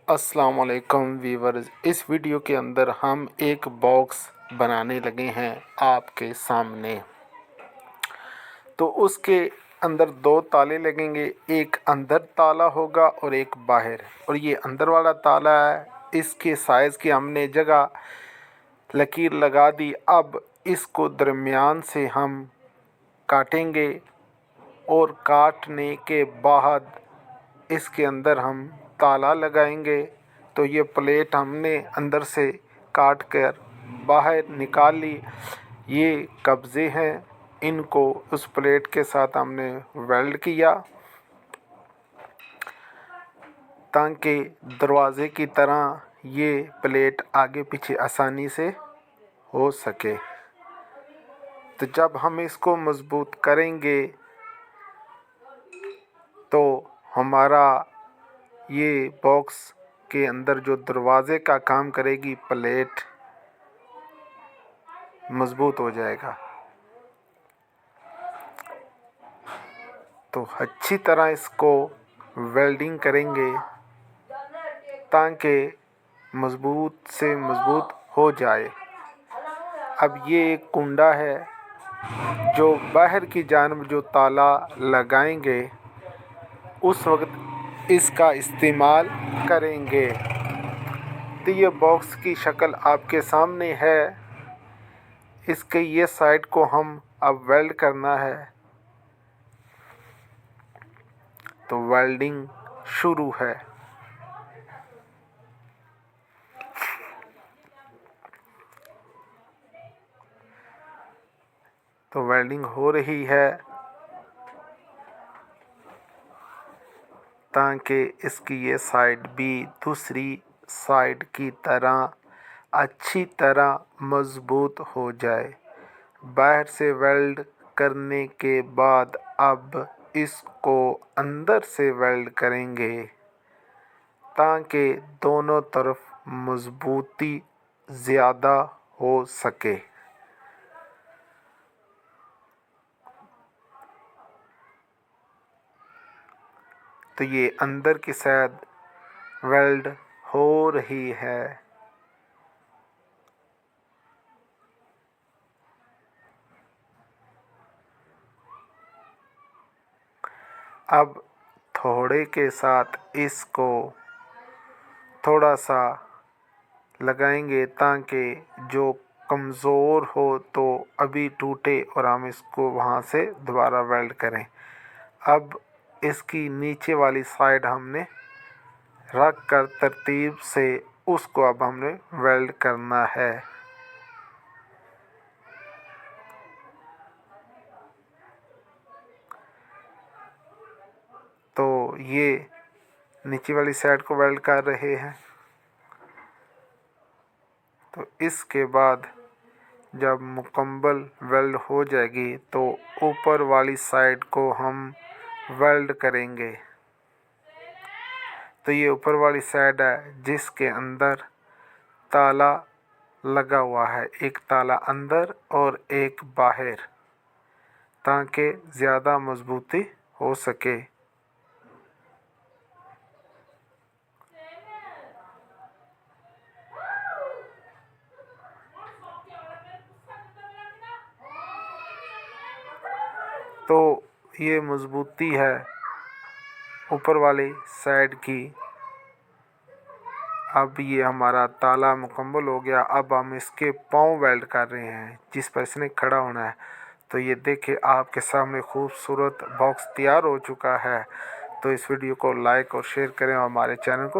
अस्सलाम वालेकुम वीवर्स। इस वीडियो के अंदर हम एक बॉक्स बनाने लगे हैं आपके सामने। तो उसके अंदर दो ताले लगेंगे, एक अंदर ताला होगा और एक बाहर। और ये अंदर वाला ताला है, इसके साइज़ की हमने जगह लकीर लगा दी। अब इसको दरमियान से हम काटेंगे और काटने के बाद इसके अंदर हम ताला लगाएंगे। तो ये प्लेट हमने अंदर से काट कर बाहर निकाल ली। ये कब्ज़े हैं, इनको उस प्लेट के साथ हमने वेल्ड किया ताकि दरवाज़े की तरह ये प्लेट आगे पीछे आसानी से हो सके। तो जब हम इसको मज़बूत करेंगे तो हमारा ये बॉक्स के अंदर जो दरवाज़े का काम करेगी प्लेट मज़बूत हो जाएगा। तो अच्छी तरह इसको वेल्डिंग करेंगे ताकि मज़बूत से मज़बूत हो जाए। अब ये एक कुंडा है जो बाहर की जानिब जो ताला लगाएंगे उस वक्त इसका इस्तेमाल करेंगे। तो ये बॉक्स की शक्ल आपके सामने है। इसके ये साइड को हम अब वेल्ड करना है। तो वेल्डिंग शुरू है। तो वेल्डिंग हो रही है ताकि इसकी ये साइड भी दूसरी साइड की तरह अच्छी तरह मज़बूत हो जाए। बाहर से वेल्ड करने के बाद अब इसको अंदर से वेल्ड करेंगे ताकि दोनों तरफ मज़बूती ज़्यादा हो सके। तो ये अंदर की साइड वेल्ड हो रही है। अब थोड़े के साथ इसको थोड़ा सा लगाएंगे ताकि जो कमज़ोर हो तो अभी टूटे और हम इसको वहाँ से दोबारा वेल्ड करें। अब इसकी नीचे वाली साइड हमने रख कर तरतीब से उसको अब हमने वेल्ड करना है। तो ये नीचे वाली साइड को वेल्ड कर रहे हैं। तो इसके बाद जब मुकम्मल वेल्ड हो जाएगी तो ऊपर वाली साइड को हम वेल्ड करेंगे। तो ये ऊपर वाली साइड है जिसके अंदर ताला लगा हुआ है, एक ताला अंदर और एक बाहर, ताकि ज़्यादा मज़बूती हो सके। तो ये मज़बूती है ऊपर वाली साइड की। अब ये हमारा ताला मुकम्मल हो गया। अब हम इसके पाँव वेल्ड कर रहे हैं जिस पर इसने खड़ा होना है। तो ये देखिए आपके सामने खूबसूरत बॉक्स तैयार हो चुका है। तो इस वीडियो को लाइक और शेयर करें और हमारे चैनल को